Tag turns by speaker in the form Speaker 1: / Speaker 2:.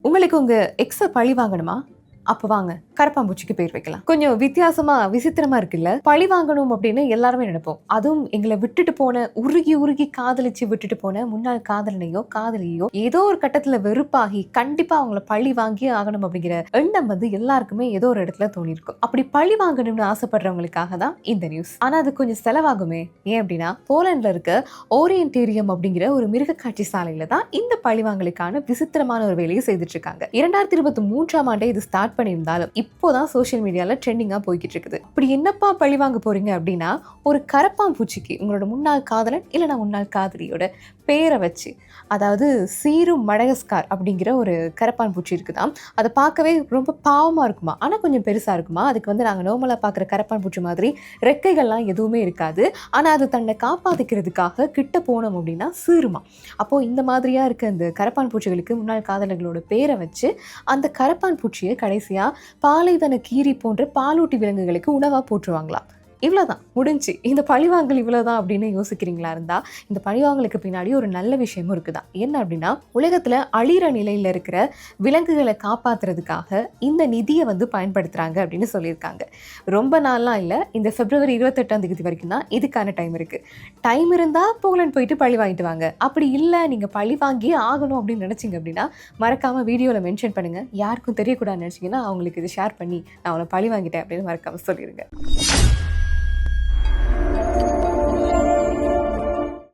Speaker 1: உங்களுக்கு உங்க எக்ஸ பழி வாங்கணுமா? அப்ப வாங்க கரப்பான்பூச்சிக்கு பேர் வைக்கலாம். கொஞ்சம் வித்தியாசமா, விசித்திரமா இருக்குல்ல? பழி வாங்கணும் அப்படின்னு எல்லாருமே நினைப்போம். அதுவும் எங்கள விட்டுட்டு போன, உருகி உருகி காதலிச்சு விட்டுட்டு போன முன்னாள் காதலனையோ, காதலியோ ஏதோ ஒரு கட்டத்துல வெறுப்பாகி கண்டிப்பா அவங்கள பழி வாங்கியே ஆகணும் அப்படிங்கிற எண்ணம் வந்து எல்லாருக்குமே ஏதோ ஒரு இடத்துல தோணியிருக்கும். அப்படி பழி வாங்கணும்னு ஆசைப்படுறவங்களுக்காக தான் இந்த நியூஸ். ஆனா அது கொஞ்சம் செலவாகுமே. ஏன் அப்படின்னா போலண்ட்ல இருக்க ஓரியன்டேரியம் அப்படிங்கிற ஒரு மிருகக்காட்சி சாலையில தான் இந்த பழிவாங்கலுக்கான விசித்திரமான ஒரு வேலையை செய்துட்டு இருக்காங்க. 2023ஆம் ஆண்டே இது ஸ்டார்ட் பண்ணியிருந்தாலும் இப்போதான் சோசியல் மீடியால ட்ரெண்டிங்கா போய்கிட்டு இருக்குது. அப்படி என்னப்பா பழி வாங்க போறீங்க அப்படின்னா, ஒரு கரப்பான்பூச்சிக்கு உங்களோட முன்னாள் காதலன் இல்லைனா முன்னாள் காதலியோட பேரை வச்சு, அதாவது சீரும் மடகஸ்கார் அப்படிங்கிற ஒரு கரப்பான்பூச்சி இருக்குதாம். அதை பார்க்கவே ரொம்ப பாவமா இருக்குமா, ஆனா கொஞ்சம் பெருசா இருக்குமா. அதுக்கு வந்து நாங்க நார்மலா பார்க்குற கரப்பான்பூச்சி மாதிரி ரெக்கைகள்லாம் எதுவுமே இருக்காது. ஆனா அது தன்னை காப்பாத்திக்கிறதுக்காக கிட்ட போனோம் அப்படின்னா சீருமா. அப்போ இந்த மாதிரியா இருக்க இந்த கரப்பான் பூச்சிகளுக்கு முன்னாள் காதலர்களோட பேரை வச்சு அந்த கரப்பான் பூச்சியை கடைசியா பாலைவன கீரி போன்ற பாலூட்டி விலங்குகளுக்கு உணவா போட்டுருவாங்களாம். இவ்வளவுதான் முடிஞ்சு. இந்த பழிவாங்கல் இவ்வளவுதான் அப்படின்னு யோசிக்கிறீங்களா இருந்தா, இந்த பழிவாங்கலுக்கு பின்னாடி ஒரு நல்ல விஷயமும் இருக்குதான். என்ன அப்படின்னா, உலகத்துல அழிற நிலையில இருக்கிற விலங்குகளை காப்பாத்துறதுக்காக இந்த நிதியை வந்து பயன்படுத்துறாங்க அப்படின்னு சொல்லியிருக்காங்க. ரொம்ப நாள்லாம் இல்லை, இந்த பிப்ரவரி 28ஆம் தேதி வரைக்கும் தான் இதுக்கான டைம் இருக்கு. டைம் இருந்தா போலண்ட் போயிட்டு பழி வாங்கிட்டு வாங்க. அப்படி இல்லை நீங்க பழி வாங்கியே ஆகணும் அப்படின்னு நினைச்சீங்க அப்படின்னா மறக்காம வீடியோல மென்ஷன் பண்ணுங்க. யாருக்கும் தெரியக்கூடாதுன்னு நினைச்சீங்கன்னா அவங்களுக்கு இதை ஷேர் பண்ணி நான் அவனை பழி வாங்கிட்டேன் அப்படின்னு மறக்காம சொல்லிருங்க.